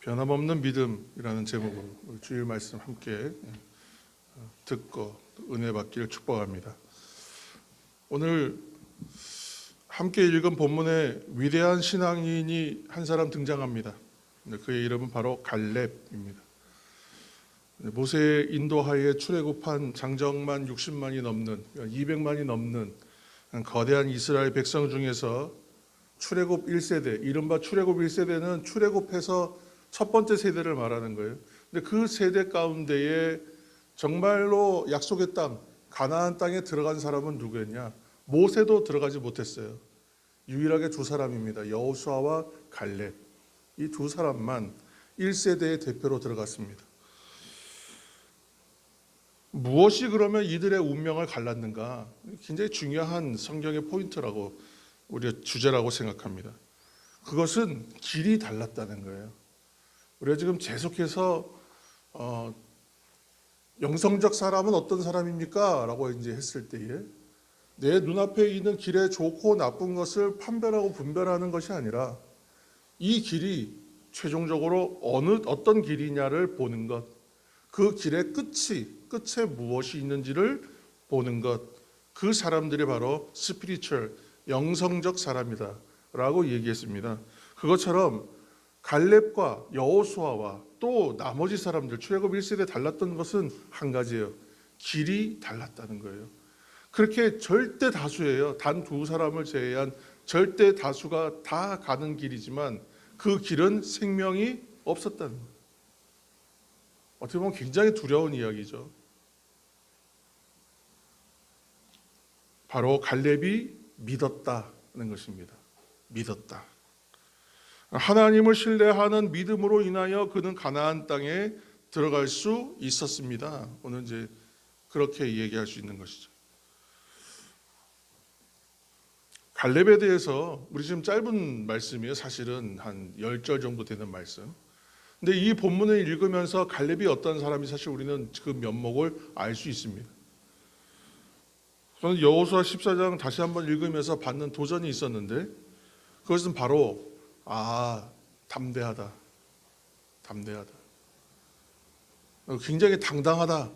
변함없는 믿음이라는 제목으로 우리 주일 말씀 함께 듣고 은혜 받기를 축복합니다. 오늘 함께 읽은 본문에 위대한 신앙인이 한 사람 등장합니다. 그의 이름은 바로 갈렙입니다. 모세의 인도하에 출애굽한 장정만 60만이 넘는 200만이 넘는 거대한 이스라엘 백성 중에서 출애굽 1세대, 이른바 출애굽 1세대는 출애굽해서 첫 번째 세대를 말하는 거예요. 근데 그 세대 가운데에 정말로 약속의 땅, 가나안 땅에 들어간 사람은 누구였냐? 모세도 들어가지 못했어요. 유일하게 두 사람입니다. 여호수아와 갈렙. 이 두 사람만 1세대의 대표로 들어갔습니다. 무엇이 그러면 이들의 운명을 갈랐는가? 굉장히 중요한 성경의 포인트라고 우리가 주제라고 생각합니다. 그것은 길이 달랐다는 거예요. 우리가 지금 계속해서 영성적 사람은 어떤 사람입니까? 라고 이제 했을 때에 내 눈앞에 있는 길의 좋고 나쁜 것을 판별하고 분별하는 것이 아니라 이 길이 최종적으로 어떤 길이냐를 보는 것, 그 길의 끝에 무엇이 있는지를 보는 것, 그 사람들이 바로 스피리추얼, 영성적 사람이다 라고 얘기했습니다. 그것처럼 갈렙과 여호수아와 또 나머지 사람들, 출애굽 1세대 달랐던 것은 한 가지예요. 길이 달랐다는 거예요. 그렇게 절대 다수예요. 단 두 사람을 제외한 절대 다수가 다 가는 길이지만 그 길은 생명이 없었다는 거예요. 어떻게 보면 굉장히 두려운 이야기죠. 바로 갈렙이 믿었다는 것입니다. 믿었다. 하나님을 신뢰하는 믿음으로 인하여 그는 가나안 땅에 들어갈 수 있었습니다. 오늘 이제 그렇게 얘기할 수 있는 것이죠. 갈렙에 대해서 우리 지금 짧은 말씀이에요. 사실은 한 10절 정도 되는 말씀. 근데 이 본문을 읽으면서 갈렙이 어떤 사람이 사실 우리는 그 면목을 알 수 있습니다. 저는 여호수아 14장 다시 한번 읽으면서 받는 도전이 있었는데 그것은 바로 담대하다. 굉장히 당당하다.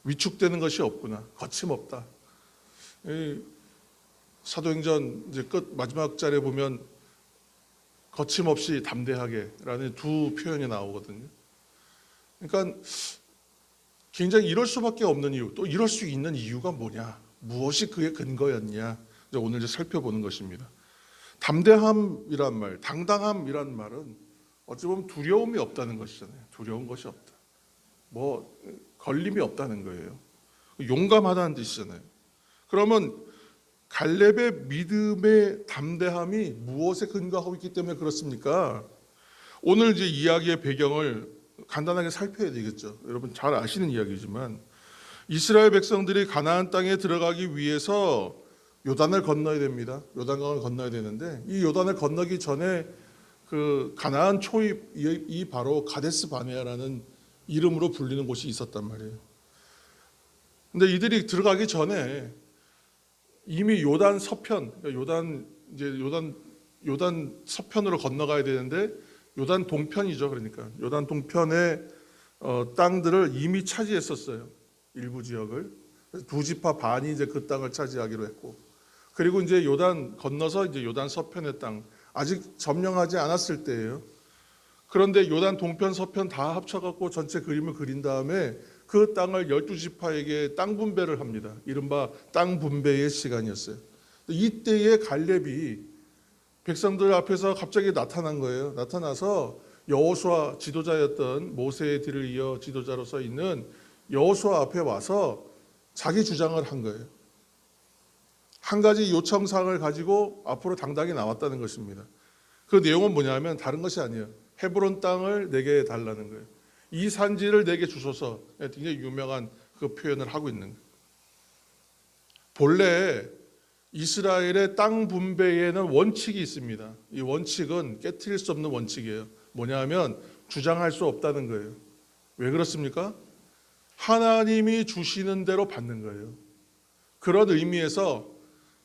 위축되는 것이 없구나. 거침없다. 사도행전 이제 끝 마지막 절에 보면 거침없이 담대하게라는 두 표현이 나오거든요. 그러니까 굉장히 이럴 수밖에 없는 이유, 또 이럴 수 있는 이유가 뭐냐? 무엇이 그의 근거였냐? 오늘 이제 살펴보는 것입니다. 담대함이란 말, 당당함이란 말은 어찌 보면 두려움이 없다는 것이잖아요. 두려운 것이 없다. 걸림이 없다는 거예요. 용감하다는 뜻이잖아요. 그러면 갈렙의 믿음의 담대함이 무엇에 근거하고 있기 때문에 그렇습니까? 오늘 이제 이야기의 배경을 간단하게 살펴야 되겠죠. 여러분 잘 아시는 이야기지만 이스라엘 백성들이 가나안 땅에 들어가기 위해서 요단을 건너야 됩니다. 요단강을 건너야 되는데 이 요단을 건너기 전에 그 가나안 초입이 바로 가데스 바네아라는 이름으로 불리는 곳이 있었단 말이에요. 근데 이들이 들어가기 전에 이미 요단 서편, 요단 서편으로 건너가야 되는데 요단 동편이죠. 그러니까 요단 동편의 땅들을 이미 차지했었어요. 일부 지역을. 두 지파 반이 이제 그 땅을 차지하기로 했고, 그리고 이제 요단 건너서 이제 요단 서편의 땅, 아직 점령하지 않았을 때예요. 그런데 요단 동편 서편 다 합쳐갖고 전체 그림을 그린 다음에 그 땅을 12지파에게 땅 분배를 합니다. 이른바 땅 분배의 시간이었어요. 이때에 갈렙이 백성들 앞에서 갑자기 나타난 거예요. 나타나서 여호수아 지도자였던 모세의 뒤를 이어 지도자로서 있는 여호수아 앞에 와서 자기 주장을 한 거예요. 한 가지 요청사항을 가지고 앞으로 당당히 나왔다는 것입니다. 그 내용은 뭐냐면 다른 것이 아니에요. 헤브론 땅을 내게 달라는 거예요. 이 산지를 내게 주소서. 굉장히 유명한 그 표현을 하고 있는 거예요. 본래 이스라엘의 땅 분배에는 원칙이 있습니다. 이 원칙은 깨트릴 수 없는 원칙이에요. 뭐냐면 주장할 수 없다는 거예요. 왜 그렇습니까? 하나님이 주시는 대로 받는 거예요. 그런 의미에서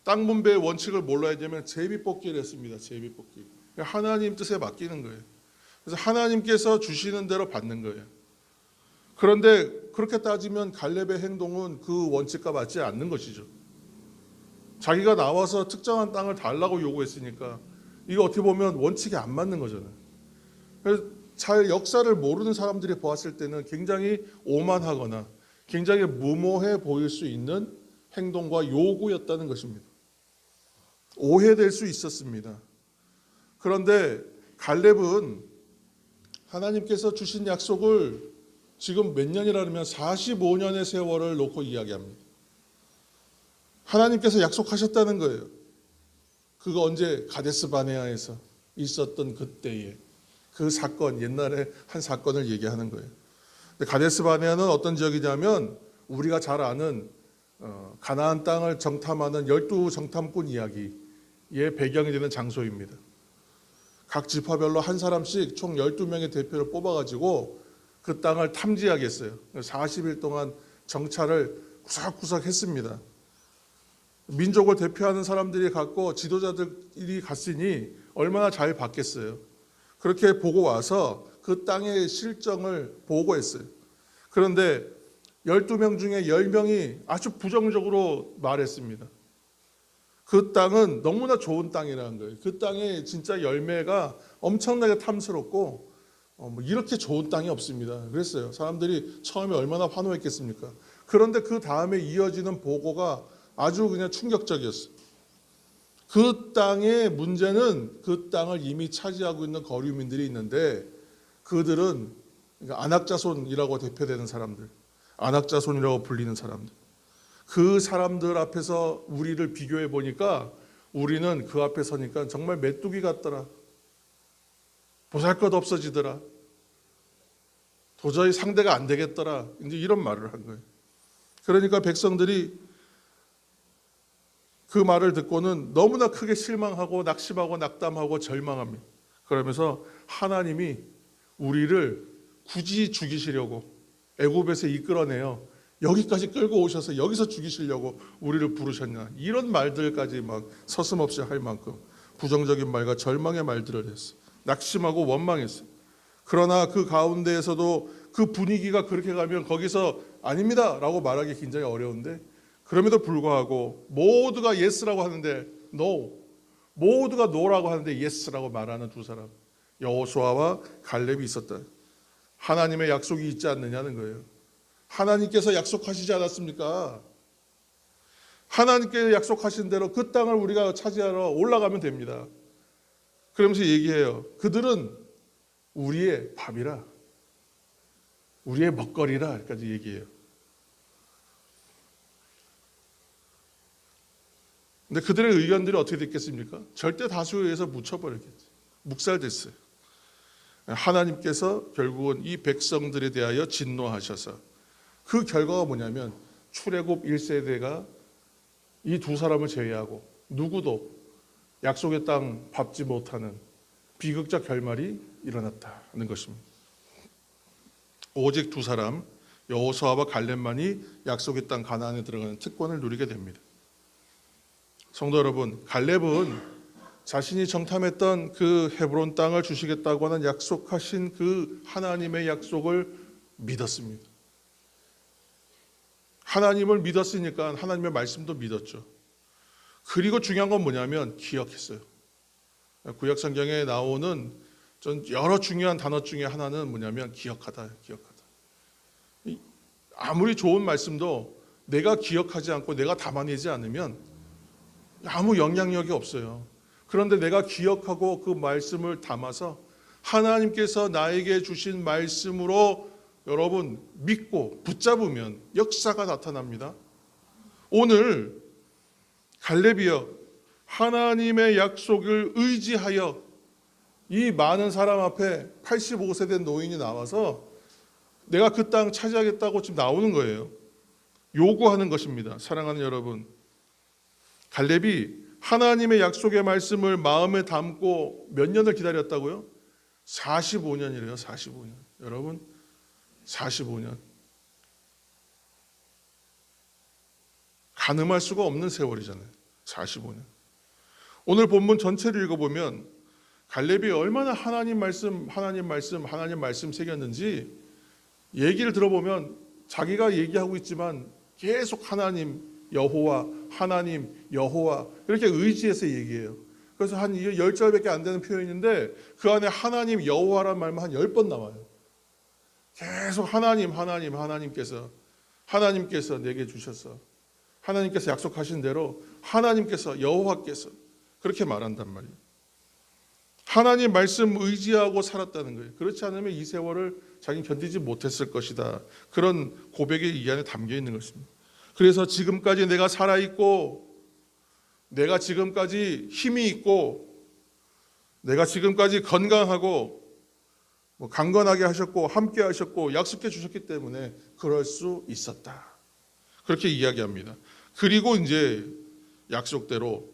땅 분배의 원칙을 뭘로 했냐면 제비뽑기를 했습니다. 제비뽑기. 하나님 뜻에 맡기는 거예요. 그래서 하나님께서 주시는 대로 받는 거예요. 그런데 그렇게 따지면 갈렙의 행동은 그 원칙과 맞지 않는 것이죠. 자기가 나와서 특정한 땅을 달라고 요구했으니까 이거 어떻게 보면 원칙에 안 맞는 거잖아요. 그래서 잘 역사를 모르는 사람들이 보았을 때는 굉장히 오만하거나 굉장히 무모해 보일 수 있는 행동과 요구였다는 것입니다. 오해될 수 있었습니다. 그런데 갈렙은 하나님께서 주신 약속을 지금 몇 년이라면 45년의 세월을 놓고 이야기합니다. 하나님께서 약속하셨다는 거예요. 그거 언제 가데스 바네아에서 있었던 그때에 그 사건, 옛날에 한 사건을 얘기하는 거예요. 근데 가데스 바네아는 어떤 지역이냐면 우리가 잘 아는 가나안 땅을 정탐하는 12 정탐꾼 이야기의 배경이 되는 장소입니다. 각 지파별로 한 사람씩 총 12명의 대표를 뽑아가지고 그 땅을 탐지하겠어요. 40일 동안 정찰을 구석구석 했습니다. 민족을 대표하는 사람들이 갔고 지도자들이 갔으니 얼마나 잘 봤겠어요. 그렇게 보고 와서 그 땅의 실정을 보고했어요. 그런데 12명 중에 10명이 아주 부정적으로 말했습니다. 그 땅은 너무나 좋은 땅이라는 거예요. 그 땅의 진짜 열매가 엄청나게 탐스럽고 이렇게 좋은 땅이 없습니다. 그랬어요. 사람들이 처음에 얼마나 환호했겠습니까? 그런데 그 다음에 이어지는 보고가 아주 그냥 충격적이었어요. 그 땅의 문제는 그 땅을 이미 차지하고 있는 거류민들이 있는데 그들은 안악자손이라고 대표되는 사람들, 안악자손이라고 불리는 사람들, 그 사람들 앞에서 우리를 비교해 보니까 우리는 그 앞에 서니까 정말 메뚜기 같더라. 보잘것 없어지더라. 도저히 상대가 안 되겠더라. 이제 이런 말을 한 거예요. 그러니까 백성들이 그 말을 듣고는 너무나 크게 실망하고 낙심하고 낙담하고 절망합니다. 그러면서 하나님이 우리를 굳이 죽이시려고 애굽에서 이끌어내요. 여기까지 끌고 오셔서 여기서 죽이시려고 우리를 부르셨냐. 이런 말들까지 막 서슴없이 할 만큼 부정적인 말과 절망의 말들을 했어요. 낙심하고 원망했어요. 그러나 그 가운데에서도 그 분위기가 그렇게 가면 거기서 아닙니다 라고 말하기 굉장히 어려운데 그럼에도 불구하고 모두가 예스라고 하는데 no, 모두가 no라고 하는데 예스라고 말하는 두 사람, 여호수아와 갈렙이 있었다. 하나님의 약속이 있지 않느냐는 거예요. 하나님께서 약속하시지 않았습니까? 하나님께서 약속하신 대로 그 땅을 우리가 차지하러 올라가면 됩니다. 그러면서 얘기해요. 그들은 우리의 밥이라, 우리의 먹거리라까지 얘기해요. 근데 그들의 의견들이 어떻게 됐겠습니까? 절대 다수에 의해서 묻혀버렸겠죠. 묵살됐어요. 하나님께서 결국은 이 백성들에 대하여 진노하셔서 그 결과가 뭐냐면 출애굽 1세대가 이 두 사람을 제외하고 누구도 약속의 땅 밟지 못하는 비극적 결말이 일어났다는 것입니다. 오직 두 사람 여호수아와 갈렙만이 약속의 땅 가나안에 들어가는 특권을 누리게 됩니다. 성도 여러분, 갈렙은 자신이 정탐했던 그 헤브론 땅을 주시겠다고 하는 약속하신 그 하나님의 약속을 믿었습니다. 하나님을 믿었으니까 하나님의 말씀도 믿었죠. 그리고 중요한 건 뭐냐면 기억했어요. 구약 성경에 나오는 전 여러 중요한 단어 중에 하나는 뭐냐면 기억하다, 기억하다. 아무리 좋은 말씀도 내가 기억하지 않고 내가 담아내지 않으면 아무 영향력이 없어요. 그런데 내가 기억하고 그 말씀을 담아서 하나님께서 나에게 주신 말씀으로 여러분 믿고 붙잡으면 역사가 나타납니다. 오늘 갈렙이여 하나님의 약속을 의지하여 이 많은 사람 앞에 85세 된 노인이 나와서 내가 그 땅 차지하겠다고 지금 나오는 거예요. 요구하는 것입니다. 사랑하는 여러분, 갈렙이 하나님의 약속의 말씀을 마음에 담고 몇 년을 기다렸다고요? 45년이래요. 45년. 여러분 45년. 가늠할 수가 없는 세월이잖아요. 45년. 오늘 본문 전체를 읽어보면 갈렙이 얼마나 하나님 말씀 새겼는지 얘기를 들어보면 자기가 얘기하고 있지만 계속 하나님 여호와 이렇게 의지해서 얘기해요. 그래서 한 10절밖에 안 되는 표현인데 그 안에 하나님 여호와란 말만 한 10번 나와요. 계속 하나님께서 내게 주셔서 하나님께서 약속하신 대로 하나님께서 여호와께서 그렇게 말한단 말이에요. 하나님 말씀 의지하고 살았다는 거예요. 그렇지 않으면 이 세월을 자기는 견디지 못했을 것이다. 그런 고백이 이 안에 담겨 있는 것입니다. 그래서 지금까지 내가 살아있고 내가 지금까지 힘이 있고 내가 지금까지 건강하고 강건하게 하셨고 함께 하셨고 약속해 주셨기 때문에 그럴 수 있었다. 그렇게 이야기합니다. 그리고 이제 약속대로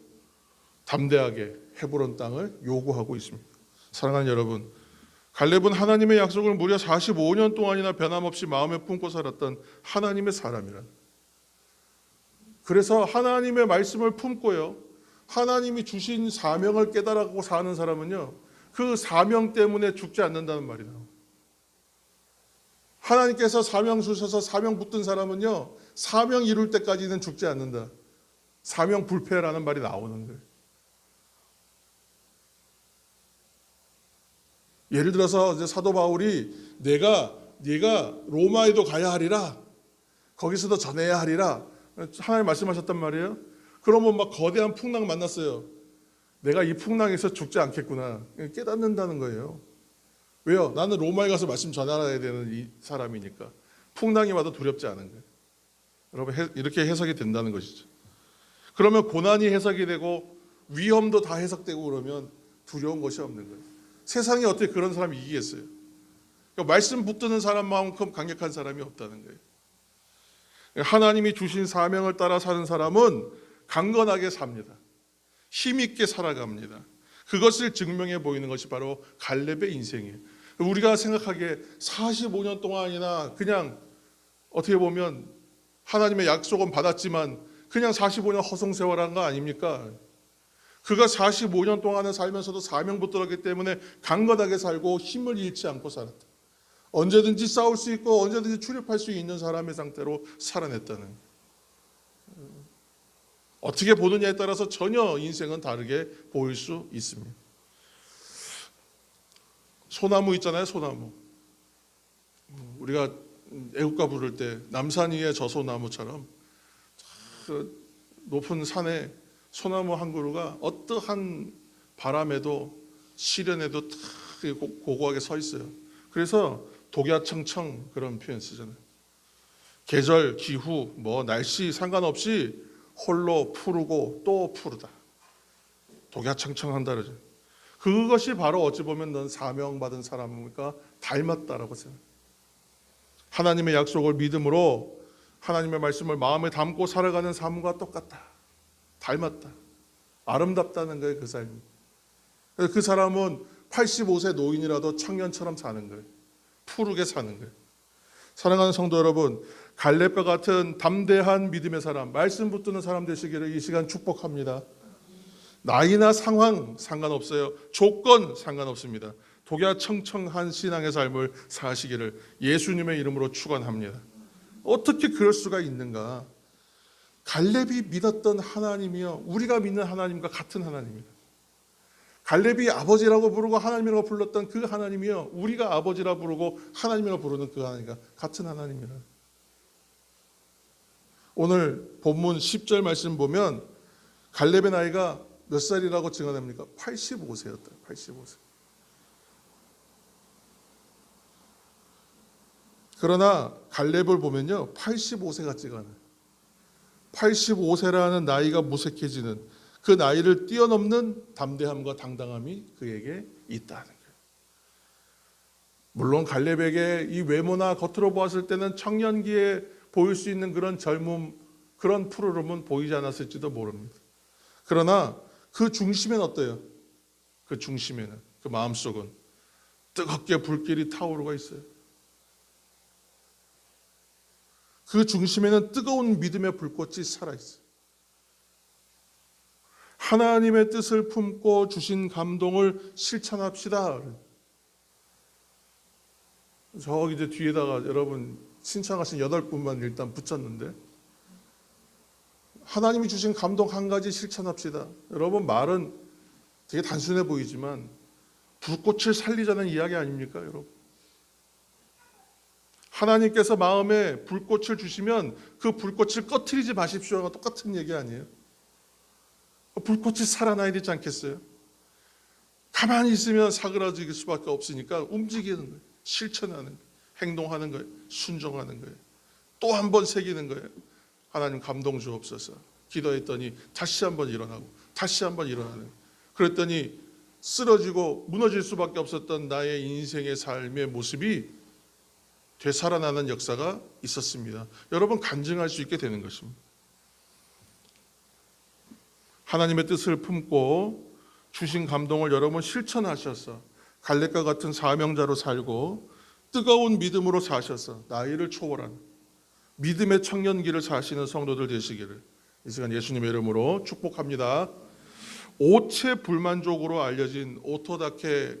담대하게 헤브론 땅을 요구하고 있습니다. 사랑하는 여러분, 갈렙은 하나님의 약속을 무려 45년 동안이나 변함없이 마음에 품고 살았던 하나님의 사람이라. 그래서 하나님의 말씀을 품고요, 하나님이 주신 사명을 깨달아가고 사는 사람은요, 그 사명 때문에 죽지 않는다는 말이 나와요. 하나님께서 사명 주셔서 사명 붙든 사람은요, 사명 이룰 때까지는 죽지 않는다. 사명 불패라는 말이 나오는 거예요. 예를 들어서 이제 사도 바울이 네가 로마에도 가야 하리라, 거기서도 전해야 하리라, 하나님 말씀하셨단 말이에요. 그러면 막 거대한 풍랑 만났어요. 내가 이 풍랑에서 죽지 않겠구나 깨닫는다는 거예요. 왜요? 나는 로마에 가서 말씀 전하야 되는 이 사람이니까 풍랑이 와도 두렵지 않은 거예요. 여러분, 이렇게 해석이 된다는 것이죠. 그러면 고난이 해석이 되고 위험도 다 해석되고 그러면 두려운 것이 없는 거예요. 세상에 어떻게 그런 사람이 이기겠어요? 그러니까 말씀 붙드는 사람만큼 강력한 사람이 없다는 거예요. 하나님이 주신 사명을 따라 사는 사람은 강건하게 삽니다. 힘있게 살아갑니다. 그것을 증명해 보이는 것이 바로 갈렙의 인생이에요. 우리가 생각하기에 45년 동안이나 그냥 어떻게 보면 하나님의 약속은 받았지만 그냥 45년 허송세월한 거 아닙니까? 그가 45년 동안을 살면서도 사명 붙들었기 때문에 강건하게 살고 힘을 잃지 않고 살았다. 언제든지 싸울 수 있고 언제든지 출입할 수 있는 사람의 상태로 살아냈다는. 어떻게 보느냐에 따라서 전혀 인생은 다르게 보일 수 있습니다. 소나무 있잖아요, 소나무. 우리가 애국가 부를 때 남산 위의 저 소나무처럼 그 높은 산에 소나무 한 그루가 어떠한 바람에도 시련에도 고고하게 서 있어요. 그래서 독야청청 그런 표현 쓰잖아요. 계절, 기후, 날씨 상관없이 홀로 푸르고 또 푸르다. 독야청청한다 그러죠. 그것이 바로 어찌 보면 넌 사명받은 사람이니까 닮았다라고 생각해요. 하나님의 약속을 믿음으로 하나님의 말씀을 마음에 담고 살아가는 삶과 똑같다. 닮았다. 아름답다는 거예요, 그 삶이. 그 사람은 85세 노인이라도 청년처럼 사는 거예요. 푸르게 사는 거예요. 사랑하는 성도 여러분, 갈렙과 같은 담대한 믿음의 사람, 말씀 붙드는 사람 되시기를 이 시간 축복합니다. 나이나 상황 상관없어요. 조건 상관없습니다. 독야청청한 신앙의 삶을 사시기를 예수님의 이름으로 축원합니다. 어떻게 그럴 수가 있는가? 갈렙이 믿었던 하나님이요, 우리가 믿는 하나님과 같은 하나님입니다. 갈렙이 아버지라고 부르고 하나님이라고 불렀던 그 하나님이요, 우리가 아버지라 부르고 하나님이라고 부르는 그 하나님과 같은 하나님이라. 오늘 본문 10절 말씀 보면 갈렙의 나이가 몇 살이라고 증언합니까? 85세였다. 85세. 그러나 갈렙을 보면요, 85세가 찍어놔요. 85세라는 나이가 무색해지는 그 나이를 뛰어넘는 담대함과 당당함이 그에게 있다는 거예요. 물론 갈렙에게 이 외모나 겉으로 보았을 때는 청년기에 보일 수 있는 그런 젊음, 그런 푸르름은 보이지 않았을지도 모릅니다. 그러나 그 중심에는 어때요? 그 중심에는, 그 마음속은 뜨겁게 불길이 타오르고 있어요. 그 중심에는 뜨거운 믿음의 불꽃이 살아있어요. 하나님의 뜻을 품고 주신 감동을 실천합시다. 저기 이제 뒤에다가 여러분 신청하신 8분만 일단 붙였는데, 하나님이 주신 감동 한 가지 실천합시다. 여러분, 말은 되게 단순해 보이지만 불꽃을 살리자는 이야기 아닙니까, 여러분? 하나님께서 마음에 불꽃을 주시면 그 불꽃을 꺼트리지 마십시오가 똑같은 얘기 아니에요? 불꽃이 살아나야 되지 않겠어요? 가만히 있으면 사그라질 수밖에 없으니까 움직이는 거예요. 실천하는 거예요. 행동하는 거예요. 순종하는 거예요. 또 한 번 새기는 거예요. 하나님 감동 주옵소서. 기도했더니 다시 한번 일어나고 다시 한번 일어나는 거예요. 그랬더니 쓰러지고 무너질 수밖에 없었던 나의 인생의 삶의 모습이 되살아나는 역사가 있었습니다. 여러분, 간증할 수 있게 되는 것입니다. 하나님의 뜻을 품고 주신 감동을 여러분 실천하셔서 갈렙과 같은 사명자로 살고 뜨거운 믿음으로 사셔서 나이를 초월한 믿음의 청년기를 사시는 성도들 되시기를 이 시간 예수님의 이름으로 축복합니다. 오체불만족으로 알려진 오토다케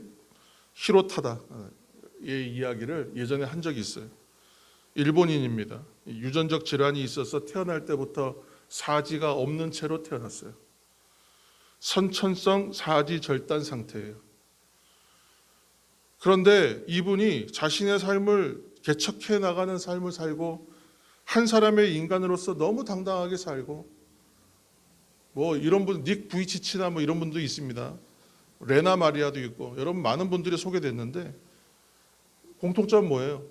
히로타다의 이야기를 예전에 한 적이 있어요. 일본인입니다. 유전적 질환이 있어서 태어날 때부터 사지가 없는 채로 태어났어요. 선천성 사지 절단 상태예요. 그런데 이분이 자신의 삶을 개척해 나가는 삶을 살고 한 사람의 인간으로서 너무 당당하게 살고, 뭐 이런 분, 닉 부이치치나 뭐 이런 분도 있습니다. 레나 마리아도 있고, 여러분 많은 분들이 소개됐는데 공통점은 뭐예요?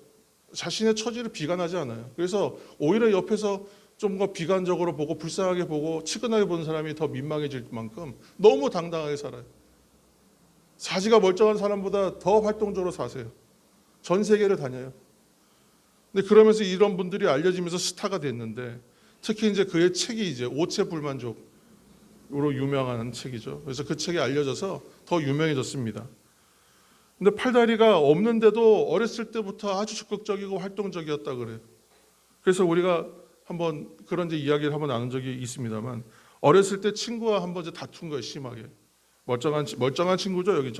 자신의 처지를 비관하지 않아요. 그래서 오히려 옆에서 좀 더 비관적으로 보고 불쌍하게 보고 치근하게 보는 사람이 더 민망해질 만큼 너무 당당하게 살아요. 사지가 멀쩡한 사람보다 더 활동적으로 사세요. 전 세계를 다녀요. 근데 그러면서 이런 분들이 알려지면서 스타가 됐는데, 특히 이제 그의 책이 이제 오체불만족으로 유명한 책이죠. 그래서 그 책이 알려져서 더 유명해졌습니다. 근데 팔다리가 없는데도 어렸을 때부터 아주 적극적이고 활동적이었다 그래요. 그래서 우리가 한번 그런 이제 이야기를 한번 나눈 적이 있습니다만, 어렸을 때 친구와 한번 이제 다툰 거예요, 심하게. 멀쩡한 친구죠. 여기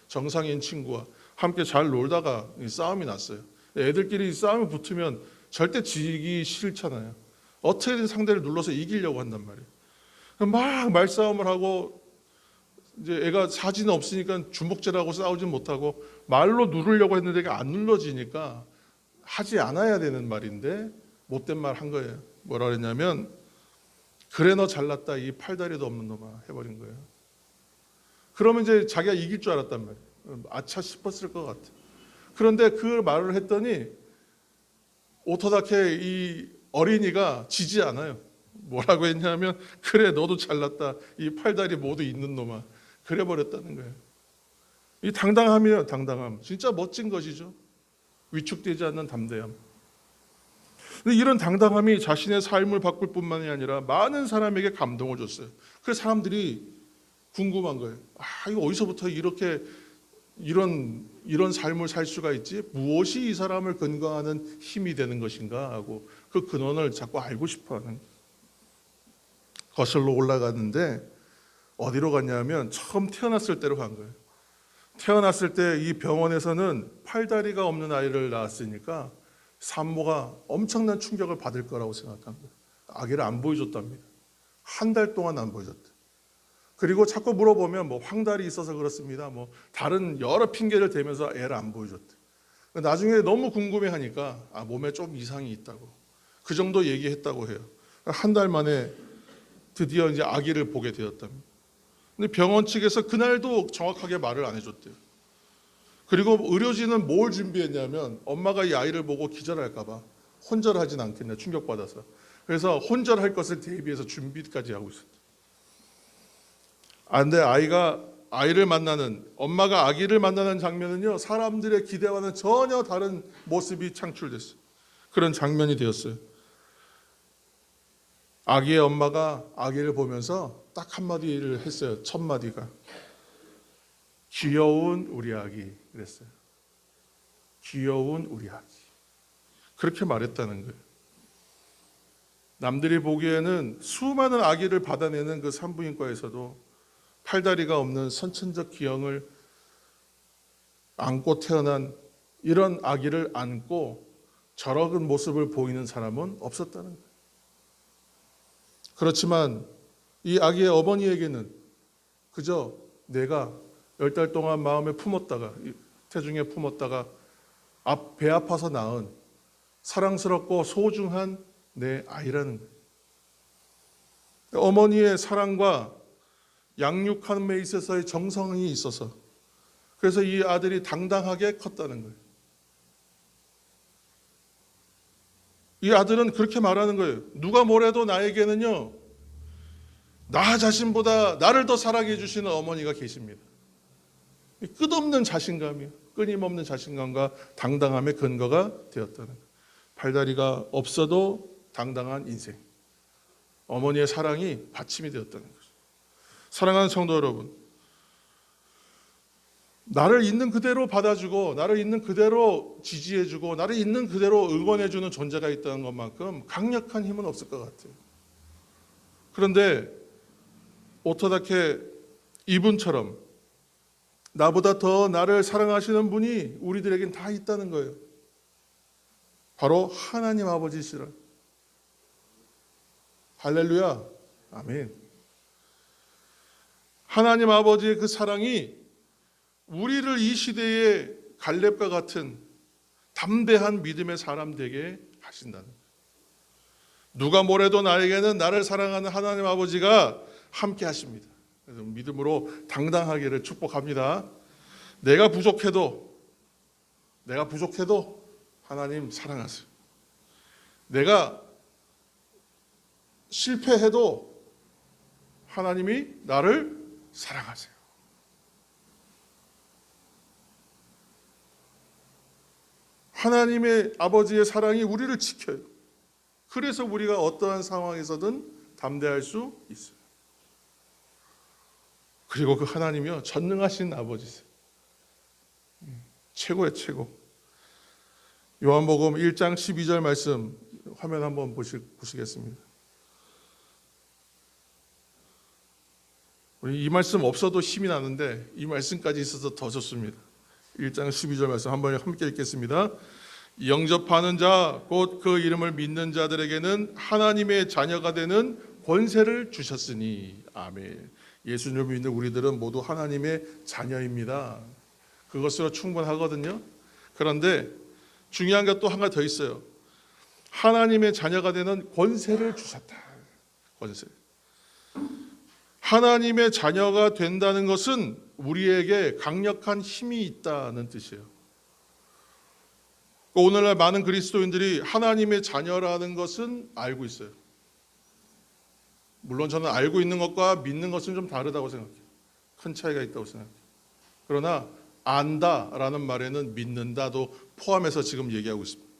정상인 친구와 함께 잘 놀다가 싸움이 났어요. 애들끼리 싸움이 붙으면 절대 지기 싫잖아요. 어떻게든 상대를 눌러서 이기려고 한단 말이에요. 막 말싸움을 하고, 이제 애가 사지는 없으니까 주먹질하고 싸우진 못하고 말로 누르려고 했는데 안 눌러지니까 하지 않아야 되는 말인데 못된 말 한 거예요. 뭐라 그랬냐면, 그래 너 잘났다 이 팔다리도 없는 놈아 해버린 거예요. 그러면 이제 자기가 이길 줄 알았단 말이에요. 아차 싶었을 것 같아. 그런데 그 말을 했더니 오토다케 이 어린이가 지지 않아요. 뭐라고 했냐면, 그래 너도 잘났다 이 팔다리 모두 있는 놈아 그래 버렸다는 거예요. 이 당당함이에요. 당당함. 진짜 멋진 것이죠. 위축되지 않는 담대함. 근데 이런 당당함이 자신의 삶을 바꿀 뿐만이 아니라 많은 사람에게 감동을 줬어요. 그래서 사람들이 궁금한 거예요. 이거 어디서부터 이런 삶을 살 수가 있지? 무엇이 이 사람을 근거하는 힘이 되는 것인가 하고 그 근원을 자꾸 알고 싶어하는, 거슬러 올라갔는데 어디로 갔냐면 처음 태어났을 때로 간 거예요. 태어났을 때 이 병원에서는 팔다리가 없는 아이를 낳았으니까 산모가 엄청난 충격을 받을 거라고 생각한 거예요. 아기를 안 보여줬답니다. 한 달 동안 안 보여줬대. 그리고 자꾸 물어보면 뭐 황달이 있어서 그렇습니다. 뭐 다른 여러 핑계를 대면서 애를 안 보여줬대. 나중에 너무 궁금해하니까 몸에 좀 이상이 있다고, 그 정도 얘기했다고 해요. 한 달 만에 드디어 이제 아기를 보게 되었답니다. 근데 병원 측에서 그날도 정확하게 말을 안 해줬대요. 그리고 의료진은 뭘 준비했냐면, 엄마가 이 아이를 보고 기절할까 봐 혼절하진 않겠냐, 충격받아서. 그래서 혼절할 것을 대비해서 준비까지 하고 있었대. 근데 엄마가 아기를 만나는 장면은요, 사람들의 기대와는 전혀 다른 모습이 창출됐어요. 그런 장면이 되었어요. 아기의 엄마가 아기를 보면서 딱 한마디를 했어요. 첫 마디가 귀여운 우리 아기 그랬어요. 귀여운 우리 아기. 그렇게 말했다는 거예요. 남들이 보기에는 수많은 아기를 받아내는 그 산부인과에서도 팔다리가 없는 선천적 기형을 안고 태어난 이런 아기를 안고 저런 모습을 보이는 사람은 없었다는 거예요. 그렇지만 이 아기의 어머니에게는 그저 내가 10달 동안 마음에 품었다가 태중에 품었다가 배 아파서 낳은 사랑스럽고 소중한 내 아이라는 거예요. 어머니의 사랑과 양육함에 있어서의 정성이 있어서 그래서 이 아들이 당당하게 컸다는 거예요. 이 아들은 그렇게 말하는 거예요. 누가 뭐래도 나에게는요, 나 자신보다 나를 더 사랑해 주시는 어머니가 계십니다. 끝없는 자신감이요, 끊임없는 자신감과 당당함의 근거가 되었다는 거예요. 팔다리가 없어도 당당한 인생, 어머니의 사랑이 받침이 되었다는 거죠. 사랑하는 성도 여러분, 나를 있는 그대로 받아주고 나를 있는 그대로 지지해주고 나를 있는 그대로 응원해주는 존재가 있다는 것만큼 강력한 힘은 없을 것 같아요. 그런데 어떻게 이분처럼 나보다 더 나를 사랑하시는 분이 우리들에겐 다 있다는 거예요. 바로 하나님 아버지시라. 할렐루야, 아멘. 하나님 아버지의 그 사랑이 우리를 이 시대의 갈렙과 같은 담대한 믿음의 사람 되게 하신다는 거예요. 누가 뭐래도 나에게는 나를 사랑하는 하나님 아버지가 함께 하십니다. 그래서 믿음으로 당당하기를 축복합니다. 내가 부족해도 하나님 사랑하세요. 내가 실패해도 하나님이 나를 사랑하세요. 하나님의 아버지의 사랑이 우리를 지켜요. 그래서 우리가 어떠한 상황에서든 담대할 수 있어요. 그리고 그 하나님이요, 전능하신 아버지세요. 최고의 최고. 요한복음 1장 12절 말씀 화면 한번 보시겠습니다. 우리 이 말씀 없어도 힘이 나는데 이 말씀까지 있어서 더 좋습니다. 1장 12절 말씀 한번 함께 읽겠습니다. 영접하는 자 곧 그 이름을 믿는 자들에게는 하나님의 자녀가 되는 권세를 주셨으니 아멘. 예수님을 믿는 우리들은 모두 하나님의 자녀입니다. 그것으로 충분하거든요. 그런데 중요한 게 또 한 가지 더 있어요. 하나님의 자녀가 되는 권세를 주셨다. 권세. 하나님의 자녀가 된다는 것은 우리에게 강력한 힘이 있다는 뜻이에요. 오늘날 많은 그리스도인들이 하나님의 자녀라는 것은 알고 있어요. 물론 저는 알고 있는 것과 믿는 것은 좀 다르다고 생각해요. 큰 차이가 있다고 생각해요. 그러나 안다라는 말에는 믿는다도 포함해서 지금 얘기하고 있습니다.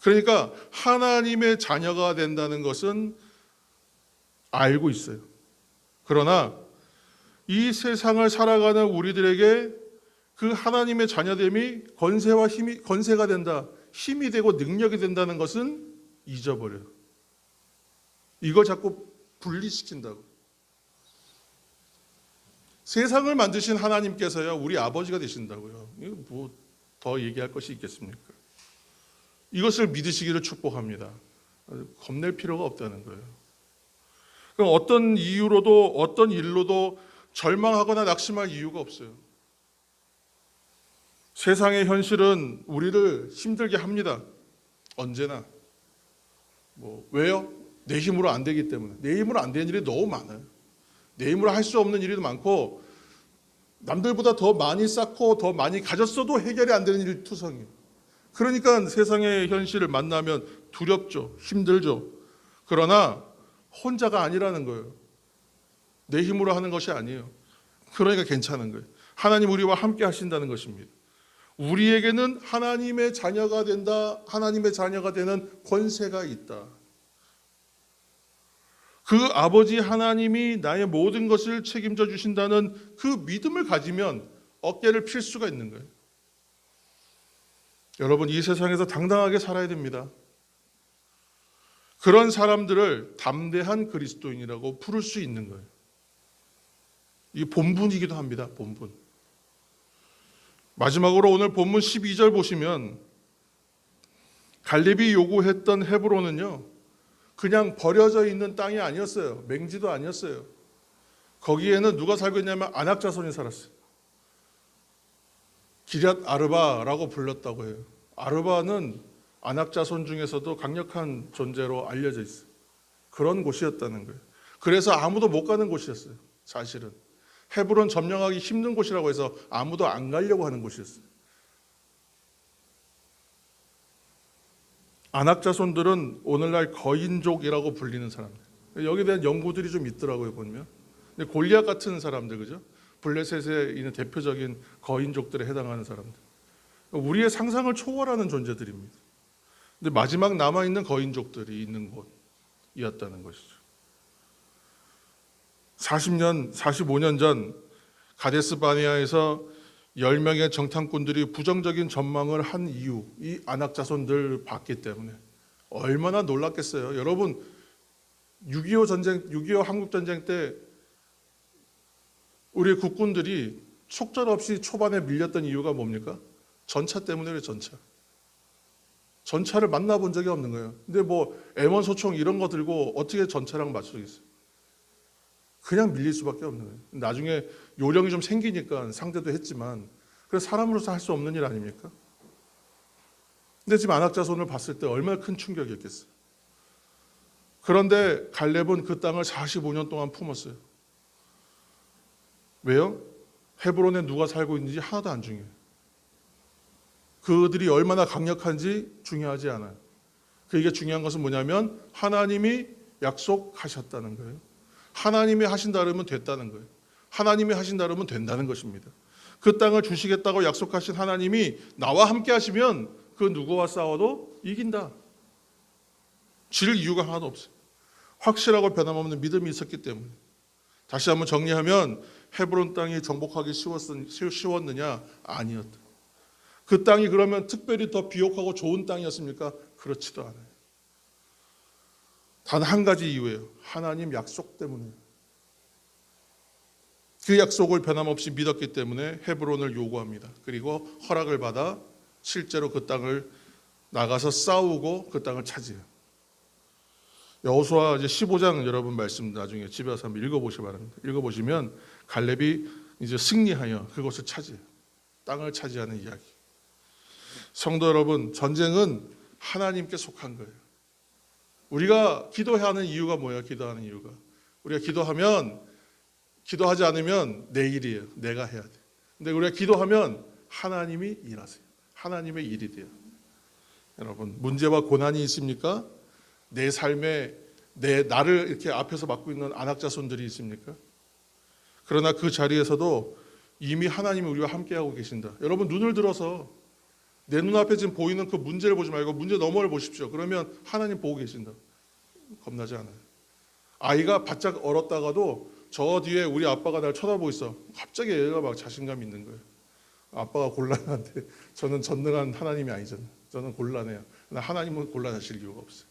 그러니까 하나님의 자녀가 된다는 것은 알고 있어요. 그러나 이 세상을 살아가는 우리들에게 그 하나님의 자녀됨이 권세가 된다, 힘이 되고 능력이 된다는 것은 잊어버려요. 이걸 자꾸 분리시킨다고. 세상을 만드신 하나님께서요, 우리 아버지가 되신다고요. 이거 뭐 더 얘기할 것이 있겠습니까? 이것을 믿으시기를 축복합니다. 겁낼 필요가 없다는 거예요. 그럼 어떤 이유로도 어떤 일로도 절망하거나 낙심할 이유가 없어요. 세상의 현실은 우리를 힘들게 합니다. 언제나. 왜요? 내 힘으로 안 되기 때문에. 내 힘으로 안 되는 일이 너무 많아요. 내 힘으로 할 수 없는 일이 많고 남들보다 더 많이 쌓고 더 많이 가졌어도 해결이 안 되는 일이 투성이에요. 그러니까 세상의 현실을 만나면 두렵죠. 힘들죠. 그러나 혼자가 아니라는 거예요. 내 힘으로 하는 것이 아니에요. 그러니까 괜찮은 거예요. 하나님 우리와 함께 하신다는 것입니다. 우리에게는 하나님의 자녀가 된다, 하나님의 자녀가 되는 권세가 있다. 그 아버지 하나님이 나의 모든 것을 책임져 주신다는 그 믿음을 가지면 어깨를 필 수가 있는 거예요. 여러분, 이 세상에서 당당하게 살아야 됩니다. 그런 사람들을 담대한 그리스도인이라고 부를 수 있는 거예요. 이 본분이기도 합니다. 본분. 마지막으로 오늘 본문 12절 보시면 갈렙이 요구했던 헤브론은요, 그냥 버려져 있는 땅이 아니었어요. 맹지도 아니었어요. 거기에는 누가 살고 있냐면 아낙 자손이 살았어요. 기럇 아르바라고 불렀다고 해요. 아르바는 아낙 자손 중에서도 강력한 존재로 알려져 있어요. 그런 곳이었다는 거예요. 그래서 아무도 못 가는 곳이었어요. 사실은 헤브론 점령하기 힘든 곳이라고 해서 아무도 안 가려고 하는 곳이었어요. 아낙 자손들은 오늘날 거인족이라고 불리는 사람들. 여기에 대한 연구들이 좀 있더라고요, 보면. 근데 골리앗 같은 사람들, 그죠? 블레셋에 있는 대표적인 거인족들에 해당하는 사람들. 우리의 상상을 초월하는 존재들입니다. 근데 마지막 남아있는 거인족들이 있는 곳이었다는 것이죠. 40년, 45년 전 가데스 바네아에서 10명의 정탐꾼들이 부정적인 전망을 한 이유, 이 아낙 자손들 봤기 때문에 얼마나 놀랐겠어요. 여러분, 6.25 전쟁, 6.25 한국 전쟁 때 우리 국군들이 속절없이 초반에 밀렸던 이유가 뭡니까? 전차 때문에. 전차를 만나본 적이 없는 거예요. 근데 뭐 M1 소총 이런 거 들고 어떻게 전차랑 맞추겠어요? 그냥 밀릴 수밖에 없는 거예요. 나중에 요령이 좀 생기니까 상대도 했지만 그래서 사람으로서 할 수 없는 일 아닙니까? 근데 지금 아낙 자손을 봤을 때 얼마나 큰 충격이었겠어요. 그런데 갈렙은 그 땅을 45년 동안 품었어요. 왜요? 헤브론에 누가 살고 있는지 하나도 안 중요해요. 그들이 얼마나 강력한지 중요하지 않아요. 그게 중요한 것은 뭐냐면 하나님이 약속하셨다는 거예요. 하나님이 하신다 그러면 됐다는 거예요. 하나님이 하신다 그러면 된다는 것입니다. 그 땅을 주시겠다고 약속하신 하나님이 나와 함께 하시면 그 누구와 싸워도 이긴다. 질 이유가 하나도 없어요. 확실하고 변함없는 믿음이 있었기 때문에. 다시 한번 정리하면 헤브론 땅이 정복하기 쉬웠느냐? 아니었다. 그 땅이 그러면 특별히 더 비옥하고 좋은 땅이었습니까? 그렇지도 않아요. 단 한 가지 이유예요. 하나님 약속 때문에. 그 약속을 변함없이 믿었기 때문에 헤브론을 요구합니다. 그리고 허락을 받아 실제로 그 땅을 나가서 싸우고 그 땅을 차지해요. 여호수아 이제 15장 여러분 말씀 나중에 집에 가서 한번 읽어보시기 바랍니다. 읽어보시면 갈렙이 이제 승리하여 그곳을 차지해요. 땅을 차지하는 이야기. 성도 여러분, 전쟁은 하나님께 속한 거예요. 우리가 기도해야 하는 이유가 뭐예요? 기도하는 이유가 우리가 기도하지 않으면 내 일이에요. 내가 해야 돼. 근데 우리가 기도하면 하나님이 일하세요. 하나님의 일이 돼요. 여러분, 문제와 고난이 있습니까? 내 삶에 나를 이렇게 앞에서 맡고 있는 아낙 자손들이 있습니까? 그러나 그 자리에서도 이미 하나님이 우리와 함께하고 계신다. 여러분, 눈을 들어서 내 눈앞에 지금 보이는 그 문제를 보지 말고 문제 너머를 보십시오. 그러면 하나님 보고 계신다. 겁나지 않아요. 아이가 바짝 얼었다가도 저 뒤에 우리 아빠가 날 쳐다보고 있어. 갑자기 얘가 막 자신감 있는 거예요. 아빠가 곤란한데 저는 전능한 하나님이 아니잖아요. 저는 곤란해요. 하나님은 곤란하실 이유가 없어요.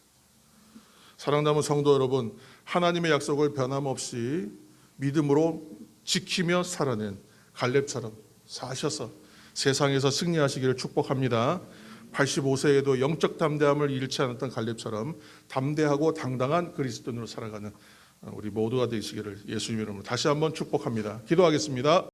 사랑하는 성도 여러분, 하나님의 약속을 변함없이 믿음으로 지키며 살아낸 갈렙처럼 사셔서 세상에서 승리하시기를 축복합니다. 85세에도 영적 담대함을 잃지 않았던 갈렙처럼 담대하고 당당한 그리스도인으로 살아가는 우리 모두가 되시기를 예수님의 이름으로 다시 한번 축복합니다. 기도하겠습니다.